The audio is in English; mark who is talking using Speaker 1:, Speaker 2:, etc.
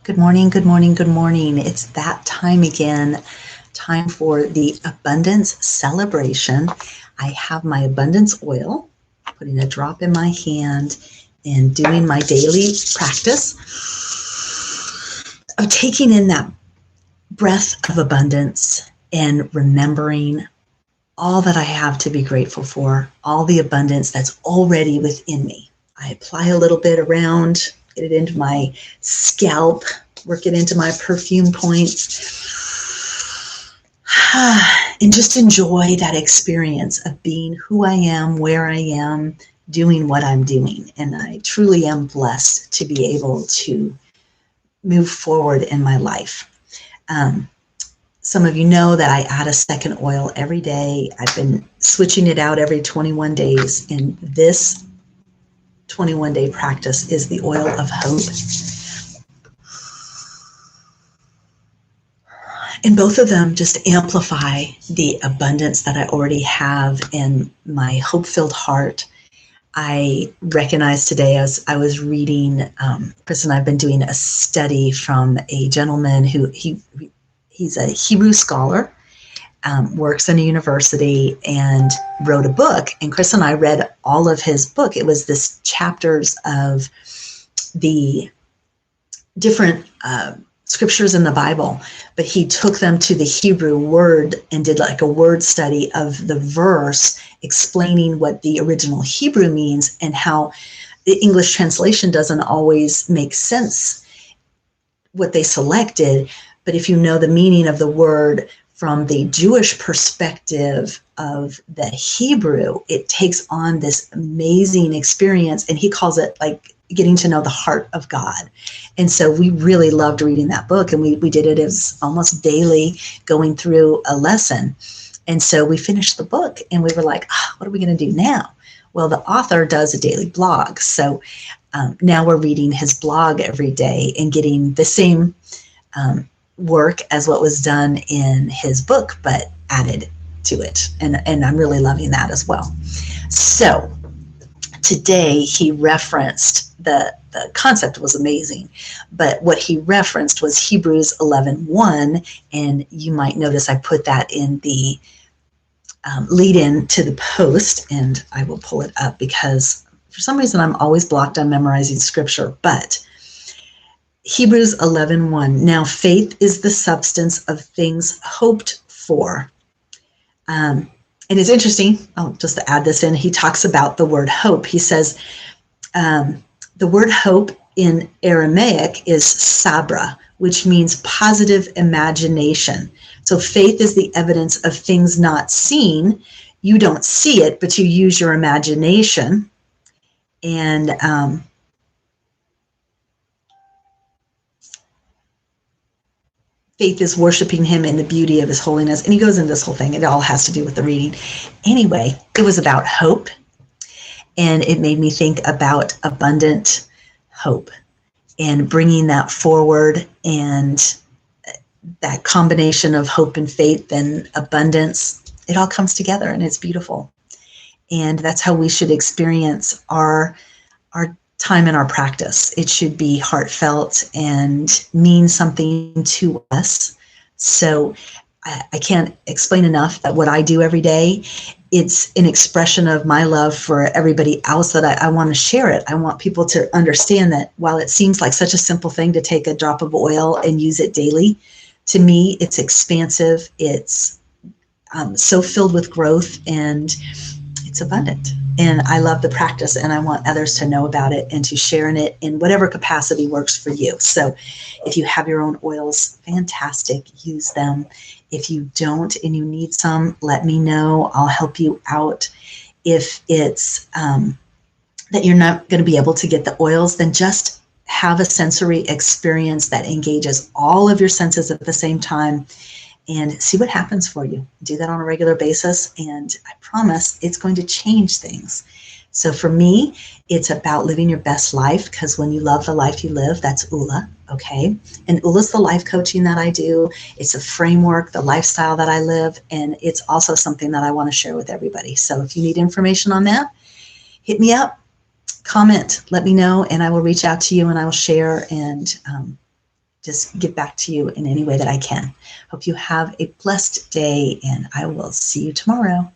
Speaker 1: Good morning, good morning, good morning. It's that time again, time for the abundance celebration. I have my abundance oil, putting a drop in my hand and doing my daily practice of taking in that breath of abundance and remembering all that I have to be grateful for, all the abundance that's already within me. I apply a little bit around, get it into my scalp, work it into my perfume points, and just enjoy that experience of being who I am, where I am, doing what I'm doing. And I truly am blessed to be able to move forward in my life. Some of you know that I add a second oil every day. I've been switching it out every 21 days, and this 21-day practice is the oil of hope. And both of them just amplify the abundance that I already have in my hope-filled heart. I recognized today as I was reading, Chris and I have been doing a study from a gentleman who he's a Hebrew scholar, works in a university, and wrote a book. And Chris and I read all of his book. It was this chapters of the different scriptures in the Bible, but he took them to the Hebrew word and did like a word study of the verse, explaining what the original Hebrew means and how the English translation doesn't always make sense, what they selected. But if you know the meaning of the word from the Jewish perspective of the Hebrew, it takes on this amazing experience. And he calls it like getting to know the heart of God. And so we really loved reading that book. And we did it as almost daily, going through a lesson. And so we finished the book and we were like, what are we going to do now? Well, the author does a daily blog. So now we're reading his blog every day and getting the same work as what was done in his book, but added to it. And I'm really loving that as well. So today he referenced the concept was amazing, but what he referenced was Hebrews 11:1, and you might notice I put that in the lead in to the post, and I will pull it up because for some reason I'm always blocked on memorizing scripture, but Hebrews 11:1, now faith is the substance of things hoped for. And it's interesting, just to add this in, he talks about the word hope. He says the word hope in Aramaic is sabra, which means positive imagination. So faith is the evidence of things not seen. You don't see it, but you use your imagination. And faith is worshiping him in the beauty of his holiness. And he goes into this whole thing. It all has to do with the reading. Anyway, it was about hope. And it made me think about abundant hope and bringing that forward, and that combination of hope and faith and abundance. It all comes together and it's beautiful. And that's how we should experience our time in our practice. It should be heartfelt and mean something to us. So I can't explain enough that what I do every day, it's an expression of my love for everybody else, that I want to share it. I want people to understand that while it seems like such a simple thing to take a drop of oil and use it daily, to me, it's expansive. It's so filled with growth, and it's abundant. And I love the practice, and I want others to know about it and to share in it in whatever capacity works for you. So if you have your own oils, fantastic, use them. If you don't and you need some, let me know. I'll help you out. If it's that you're not going to be able to get the oils, then just have a sensory experience that engages all of your senses at the same time, and see what happens for you. Do that on a regular basis, and I promise it's going to change things. So for me, it's about living your best life, because when you love the life you live, that's Ula, okay? And Ula's the life coaching that I do. It's a framework, the lifestyle that I live, and it's also something that I want to share with everybody. So if you need information on that, hit me up, comment, let me know, and I will reach out to you and I will share and just give back to you in any way that I can. Hope you have a blessed day, and I will see you tomorrow.